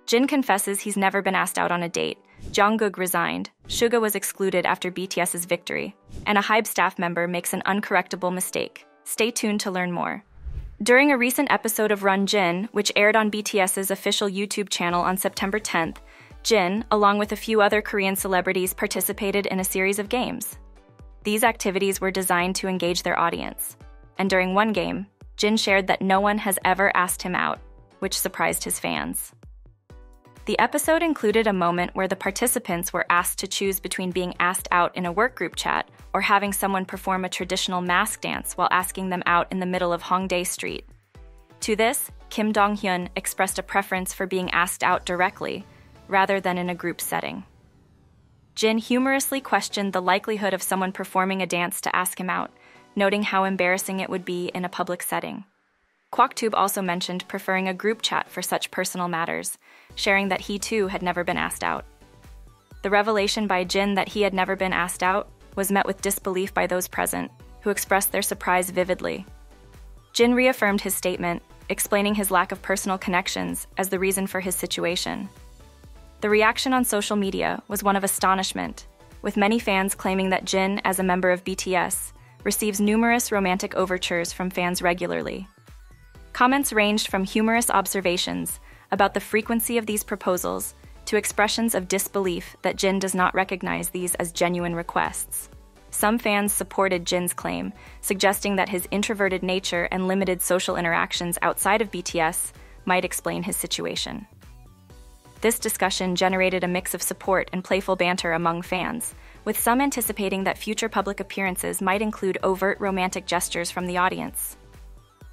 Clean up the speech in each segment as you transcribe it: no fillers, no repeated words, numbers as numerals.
Jin confesses he's never been asked out on a date. Jungkook resigned. Suga was excluded after BTS's victory. And a HYBE staff member makes an uncorrectable mistake. Stay tuned to learn more. During a recent episode of Run Jin, which aired on BTS's official YouTube channel on September 10th, Jin, along with a few other Korean celebrities, participated in a series of games. These activities were designed to engage their audience. And during one game, Jin shared that no one has ever asked him out, which surprised his fans. The episode included a moment where the participants were asked to choose between being asked out in a work group chat or having someone perform a traditional mask dance while asking them out in the middle of Hongdae Street. To this, Kim Dong-hyun expressed a preference for being asked out directly, rather than in a group setting. Jin humorously questioned the likelihood of someone performing a dance to ask him out, noting how embarrassing it would be in a public setting. Kwaktube also mentioned preferring a group chat for such personal matters, sharing that he too had never been asked out. The revelation by Jin that he had never been asked out was met with disbelief by those present, who expressed their surprise vividly. Jin reaffirmed his statement, explaining his lack of personal connections as the reason for his situation. The reaction on social media was one of astonishment, with many fans claiming that Jin, as a member of BTS, receives numerous romantic overtures from fans regularly. Comments ranged from humorous observations about the frequency of these proposals to expressions of disbelief that Jin does not recognize these as genuine requests. Some fans supported Jin's claim, suggesting that his introverted nature and limited social interactions outside of BTS might explain his situation. This discussion generated a mix of support and playful banter among fans, with some anticipating that future public appearances might include overt romantic gestures from the audience.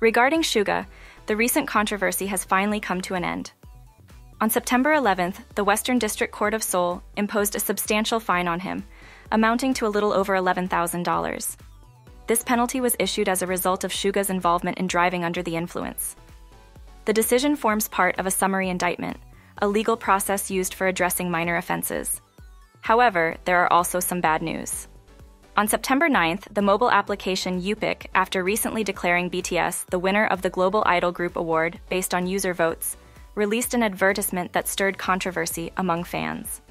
Regarding Suga, the recent controversy has finally come to an end. On September 11th, the Western District Court of Seoul imposed a substantial fine on him, amounting to a little over $11,000. This penalty was issued as a result of Suga's involvement in driving under the influence. The decision forms part of a summary indictment, a legal process used for addressing minor offenses. However, there are also some bad news. On September 9th, the mobile application HYBE, after recently declaring BTS the winner of the Global Idol Group Award based on user votes, released an advertisement that stirred controversy among fans.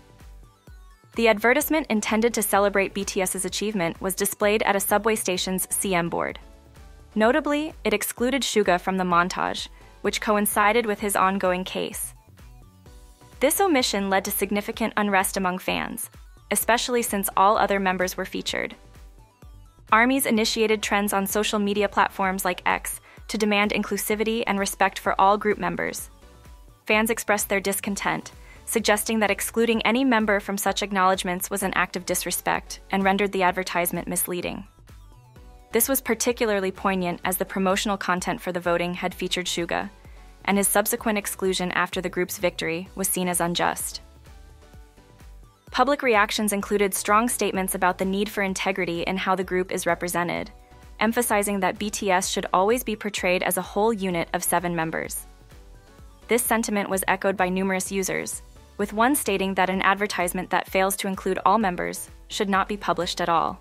The advertisement, intended to celebrate BTS's achievement, was displayed at a subway station's CM board. Notably, it excluded Suga from the montage, which coincided with his ongoing case. This omission led to significant unrest among fans, especially since all other members were featured. ARMYs initiated trends on social media platforms like X to demand inclusivity and respect for all group members. Fans expressed their discontent, suggesting that excluding any member from such acknowledgements was an act of disrespect and rendered the advertisement misleading. This was particularly poignant as the promotional content for the voting had featured Suga, and his subsequent exclusion after the group's victory was seen as unjust. Public reactions included strong statements about the need for integrity in how the group is represented, emphasizing that BTS should always be portrayed as a whole unit of 7 members. This sentiment was echoed by numerous users, with one stating that an advertisement that fails to include all members should not be published at all.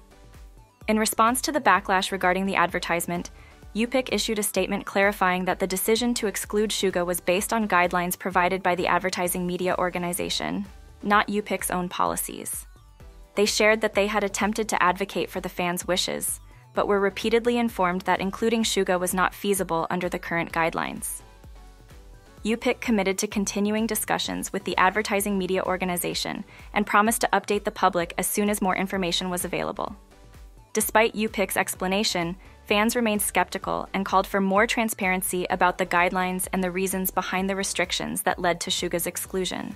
In response to the backlash regarding the advertisement, HYBE issued a statement clarifying that the decision to exclude Suga was based on guidelines provided by the advertising media organization, not HYBE's own policies. They shared that they had attempted to advocate for the fans' wishes, but were repeatedly informed that including Suga was not feasible under the current guidelines. HYBE committed to continuing discussions with the advertising media organization and promised to update the public as soon as more information was available. Despite HYBE's explanation, fans remained skeptical and called for more transparency about the guidelines and the reasons behind the restrictions that led to Suga's exclusion.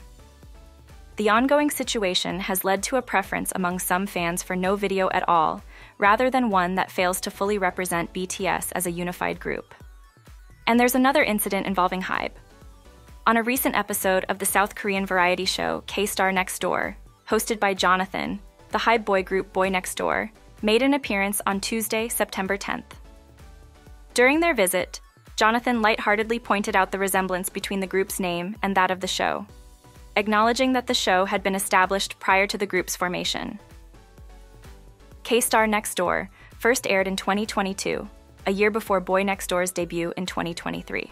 The ongoing situation has led to a preference among some fans for no video at all, rather than one that fails to fully represent BTS as a unified group. And there's another incident involving HYBE. On a recent episode of the South Korean variety show K-Star Next Door, hosted by Jonathan, the HYBE boy group Boy Next Door made an appearance on Tuesday, September 10th. During their visit, Jonathan lightheartedly pointed out the resemblance between the group's name and that of the show, acknowledging that the show had been established prior to the group's formation. K-Star Next Door first aired in 2022, a year before Boy Next Door's debut in 2023.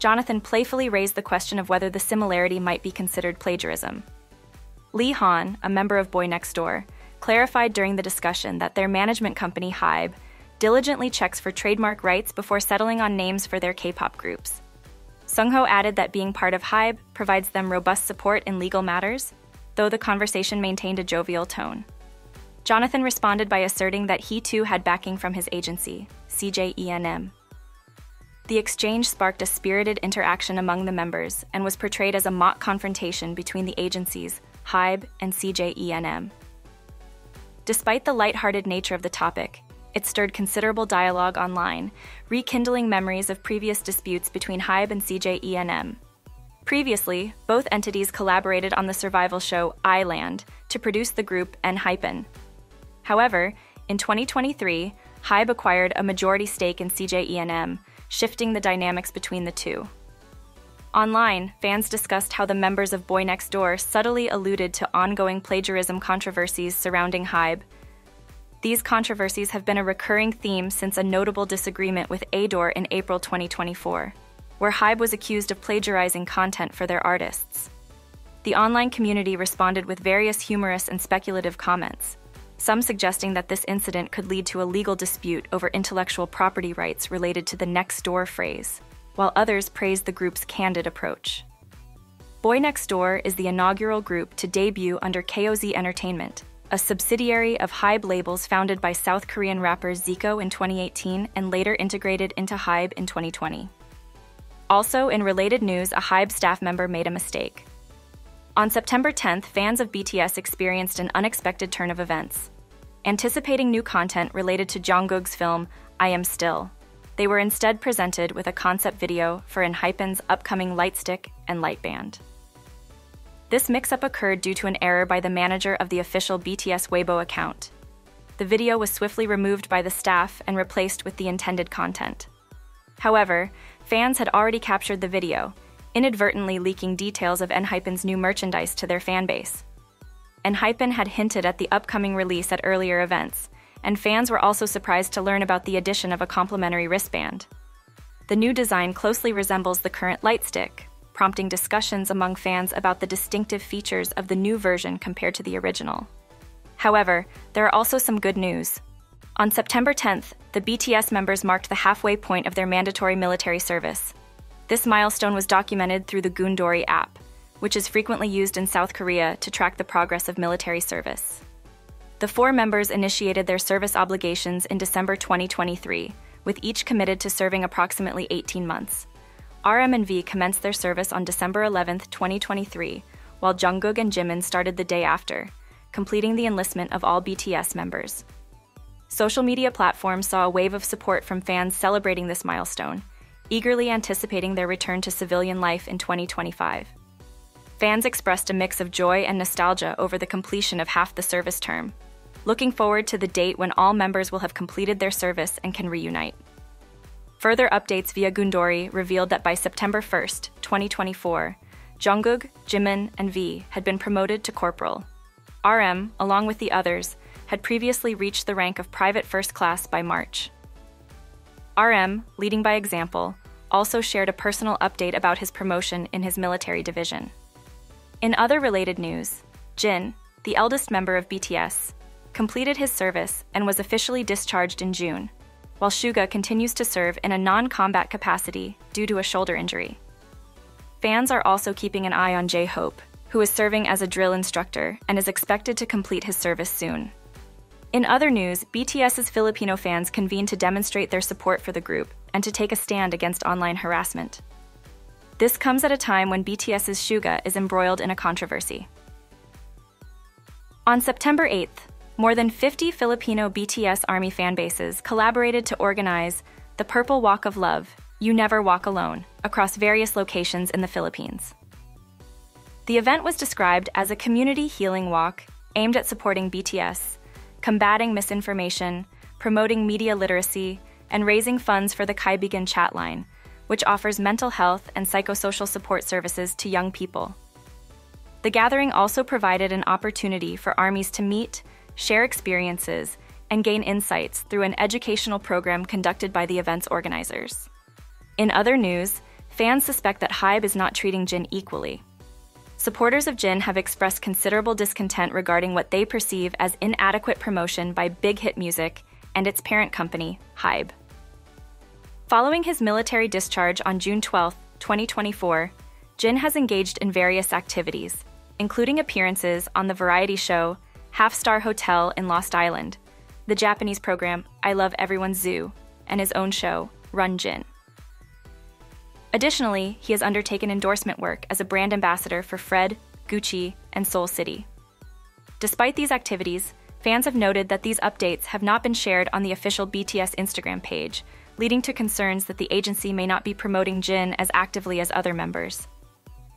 Jonathan playfully raised the question of whether the similarity might be considered plagiarism. Lee Han, a member of Boy Next Door, clarified during the discussion that their management company, HYBE, diligently checks for trademark rights before settling on names for their K-pop groups. Sungho added that being part of HYBE provides them robust support in legal matters, though the conversation maintained a jovial tone. Jonathan responded by asserting that he too had backing from his agency, CJENM. The exchange sparked a spirited interaction among the members and was portrayed as a mock confrontation between the agencies, HYBE and CJENM. Despite the lighthearted nature of the topic, it stirred considerable dialogue online, rekindling memories of previous disputes between HYBE and CJENM. Previously, both entities collaborated on the survival show Island to produce the group HYBE. However, in 2023, HYBE acquired a majority stake in CJENM, shifting the dynamics between the two. Online, fans discussed how the members of Boy Next Door subtly alluded to ongoing plagiarism controversies surrounding HYBE. These controversies have been a recurring theme since a notable disagreement with Adore in April 2024, where HYBE was accused of plagiarizing content for their artists. The online community responded with various humorous and speculative comments, some suggesting that this incident could lead to a legal dispute over intellectual property rights related to the Next Door phrase, while others praised the group's candid approach. Boy Next Door is the inaugural group to debut under KOZ Entertainment, a subsidiary of HYBE labels founded by South Korean rapper Zico in 2018 and later integrated into HYBE in 2020. Also, in related news, a HYBE staff member made a mistake. On September 10th, fans of BTS experienced an unexpected turn of events. Anticipating new content related to Jungkook's film, I Am Still, they were instead presented with a concept video for ENHYPEN's upcoming Lightstick and Lightband. This mix-up occurred due to an error by the manager of the official BTS Weibo account. The video was swiftly removed by the staff and replaced with the intended content. However, fans had already captured the video, inadvertently leaking details of ENHYPEN's new merchandise to their fanbase. ENHYPEN had hinted at the upcoming release at earlier events, and fans were also surprised to learn about the addition of a complimentary wristband. The new design closely resembles the current Lightstick, prompting discussions among fans about the distinctive features of the new version compared to the original. However, there are also some good news. On September 10th, the BTS members marked the halfway point of their mandatory military service. This milestone was documented through the Gundori app, which is frequently used in South Korea to track the progress of military service. The 4 members initiated their service obligations in December 2023, with each committed to serving approximately 18 months. RM and V commenced their service on December 11, 2023, while Jungkook and Jimin started the day after, completing the enlistment of all BTS members. Social media platforms saw a wave of support from fans celebrating this milestone, eagerly anticipating their return to civilian life in 2025. Fans expressed a mix of joy and nostalgia over the completion of half the service term, looking forward to the date when all members will have completed their service and can reunite. Further updates via Gundori revealed that by September 1, 2024, Jungkook, Jimin, and V had been promoted to corporal. RM, along with the others, had previously reached the rank of private first class by March. RM, leading by example, also shared a personal update about his promotion in his military division. In other related news, Jin, the eldest member of BTS, completed his service and was officially discharged in June, while Suga continues to serve in a non-combat capacity due to a shoulder injury. Fans are also keeping an eye on J-Hope, who is serving as a drill instructor and is expected to complete his service soon. In other news, BTS's Filipino fans convened to demonstrate their support for the group and to take a stand against online harassment. This comes at a time when BTS's Suga is embroiled in a controversy. On September 8th, more than 50 Filipino BTS ARMY fanbases collaborated to organize the Purple Walk of Love, You Never Walk Alone, across various locations in the Philippines. The event was described as a community healing walk aimed at supporting BTS, combating misinformation, promoting media literacy, and raising funds for the HYBE chat line, which offers mental health and psychosocial support services to young people. The gathering also provided an opportunity for ARMYs to meet, share experiences, and gain insights through an educational program conducted by the event's organizers. In other news, fans suspect that HYBE is not treating Jin equally. Supporters of Jin have expressed considerable discontent regarding what they perceive as inadequate promotion by Big Hit Music and its parent company, HYBE. Following his military discharge on June 12, 2024, Jin has engaged in various activities, including appearances on the variety show Half Star Hotel in Lost Island, the Japanese program I Love Everyone's Zoo, and his own show, Run Jin. Additionally, he has undertaken endorsement work as a brand ambassador for Fred, Gucci, and Seoul City. Despite these activities, fans have noted that these updates have not been shared on the official BTS Instagram page, leading to concerns that the agency may not be promoting Jin as actively as other members.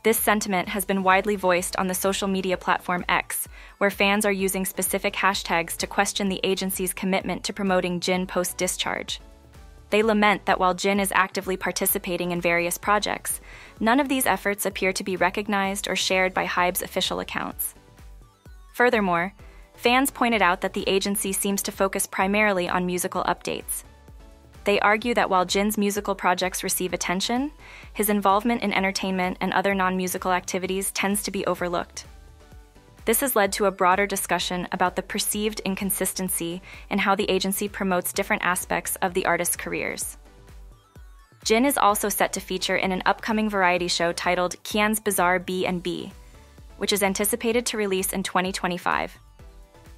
This sentiment has been widely voiced on the social media platform X, where fans are using specific hashtags to question the agency's commitment to promoting Jin post-discharge. They lament that while Jin is actively participating in various projects, none of these efforts appear to be recognized or shared by HYBE's official accounts. Furthermore, fans pointed out that the agency seems to focus primarily on musical updates. They argue that while Jin's musical projects receive attention, his involvement in entertainment and other non-musical activities tends to be overlooked. This has led to a broader discussion about the perceived inconsistency in how the agency promotes different aspects of the artists' careers. Jin is also set to feature in an upcoming variety show titled Kian's Bizarre B&B, which is anticipated to release in 2025.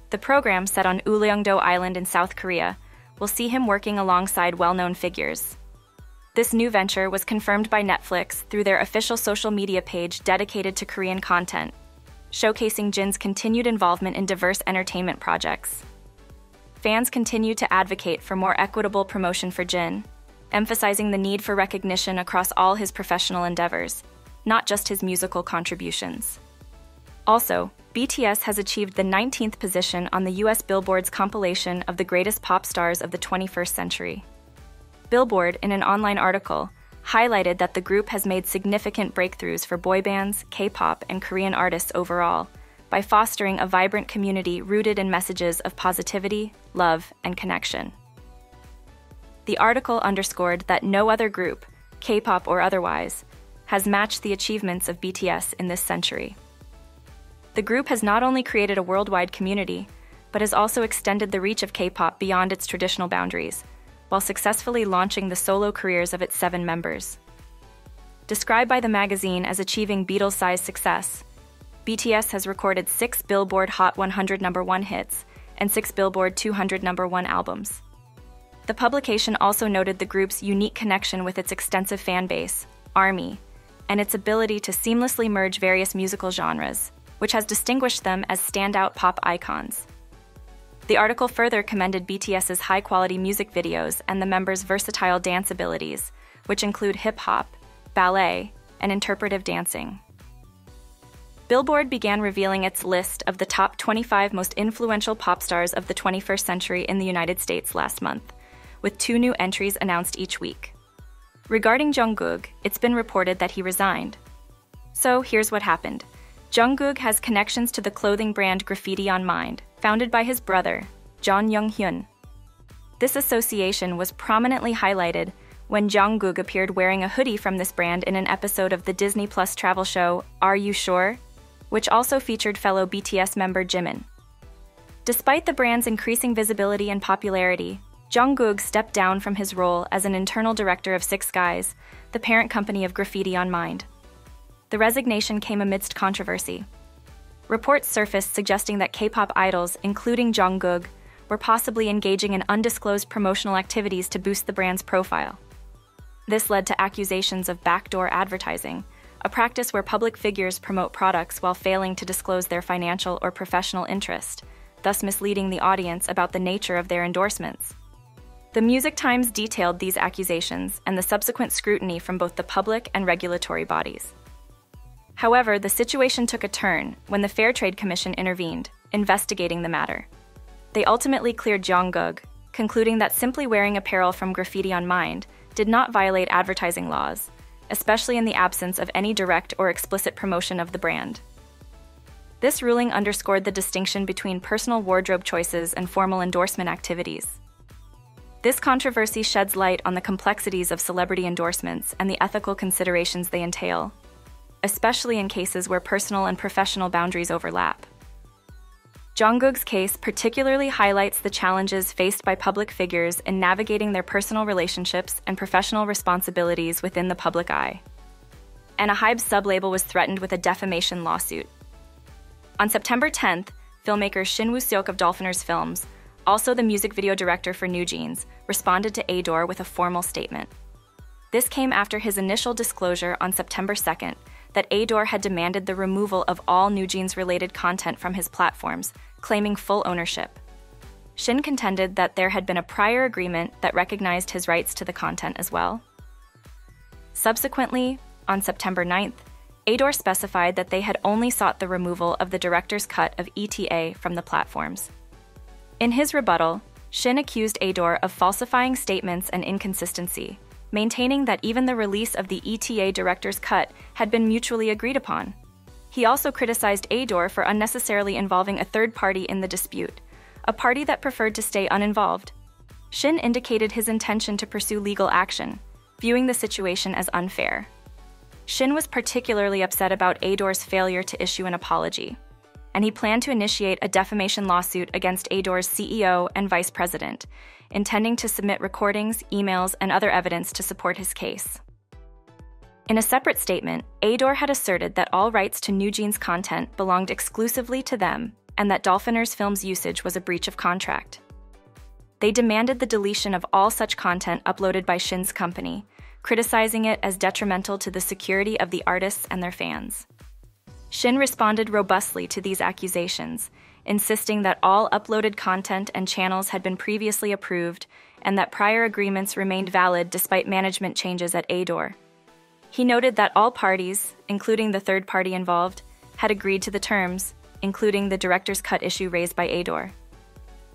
The program, set on Uleongdo Island in South Korea, will see him working alongside well-known figures. This new venture was confirmed by Netflix through their official social media page dedicated to Korean content, showcasing Jin's continued involvement in diverse entertainment projects. Fans continue to advocate for more equitable promotion for Jin, emphasizing the need for recognition across all his professional endeavors, not just his musical contributions. Also, BTS has achieved the 19th position on the US Billboard's compilation of the greatest pop stars of the 21st century. Billboard, in an online article, highlighted that the group has made significant breakthroughs for boy bands, K-pop, and Korean artists overall by fostering a vibrant community rooted in messages of positivity, love, and connection. The article underscored that no other group, K-pop or otherwise, has matched the achievements of BTS in this century. The group has not only created a worldwide community, but has also extended the reach of K-pop beyond its traditional boundaries, while successfully launching the solo careers of its 7 members. Described by the magazine as achieving Beatles-sized success, BTS has recorded 6 Billboard Hot 100 #1 hits and 6 Billboard 200 #1 albums. The publication also noted the group's unique connection with its extensive fan base, ARMY, and its ability to seamlessly merge various musical genres, which has distinguished them as standout pop icons. The article further commended BTS's high-quality music videos and the members' versatile dance abilities, which include hip-hop, ballet, and interpretive dancing. Billboard began revealing its list of the top 25 most influential pop stars of the 21st century in the United States last month, with 2 new entries announced each week. Regarding Jungkook, it's been reported that he resigned. So here's what happened. Jungkook has connections to the clothing brand Graffiti on Mind, founded by his brother, Jeon Young-hyun. This association was prominently highlighted when Jungkook appeared wearing a hoodie from this brand in an episode of the Disney Plus travel show Are You Sure?, which also featured fellow BTS member Jimin. Despite the brand's increasing visibility and popularity, Jungkook stepped down from his role as an internal director of Six Guys, the parent company of Graffiti on Mind. The resignation came amidst controversy. Reports surfaced suggesting that K-pop idols, including Jungkook, were possibly engaging in undisclosed promotional activities to boost the brand's profile. This led to accusations of backdoor advertising, a practice where public figures promote products while failing to disclose their financial or professional interest, thus misleading the audience about the nature of their endorsements. The Music Times detailed these accusations and the subsequent scrutiny from both the public and regulatory bodies. However, the situation took a turn when the Fair Trade Commission intervened, investigating the matter. They ultimately cleared Jungkook, concluding that simply wearing apparel from Graffiti on Mind did not violate advertising laws, especially in the absence of any direct or explicit promotion of the brand. This ruling underscored the distinction between personal wardrobe choices and formal endorsement activities. This controversy sheds light on the complexities of celebrity endorsements and the ethical considerations they entail, especially in cases where personal and professional boundaries overlap. Jungkook's case particularly highlights the challenges faced by public figures in navigating their personal relationships and professional responsibilities within the public eye. And a HYBE sublabel was threatened with a defamation lawsuit. On September 10th, filmmaker Shin Woo-seok of Dolphiners Films, also the music video director for New Jeans, responded to Adore with a formal statement. This came after his initial disclosure on September 2nd that Adore had demanded the removal of all New Jeans-related content from his platforms, claiming full ownership. Shin contended that there had been a prior agreement that recognized his rights to the content as well. Subsequently, on September 9th, Adore specified that they had only sought the removal of the director's cut of ETA from the platforms. In his rebuttal, Shin accused Adore of falsifying statements and inconsistency, maintaining that even the release of the ETA director's cut had been mutually agreed upon. He also criticized Adore for unnecessarily involving a third party in the dispute, a party that preferred to stay uninvolved. Shin indicated his intention to pursue legal action, viewing the situation as unfair. Shin was particularly upset about Adore's failure to issue an apology, and he planned to initiate a defamation lawsuit against Adore's CEO and vice president, intending to submit recordings, emails, and other evidence to support his case. In a separate statement, Adore had asserted that all rights to New Jeans content belonged exclusively to them and that Dolphiners Films' usage was a breach of contract. They demanded the deletion of all such content uploaded by Shin's company, criticizing it as detrimental to the security of the artists and their fans. Shin responded robustly to these accusations, insisting that all uploaded content and channels had been previously approved and that prior agreements remained valid despite management changes at Adore. He noted that all parties, including the third party involved, had agreed to the terms, including the director's cut issue raised by Adore.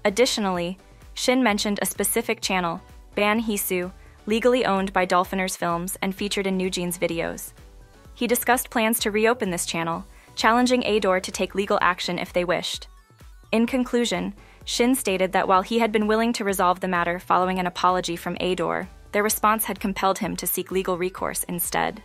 Additionally, Shin mentioned a specific channel, Ban Hisu, legally owned by Dolphiners Films and featured in New Jeans videos. He discussed plans to reopen this channel, challenging Adore to take legal action if they wished. In conclusion, Shin stated that while he had been willing to resolve the matter following an apology from Adore, their response had compelled him to seek legal recourse instead.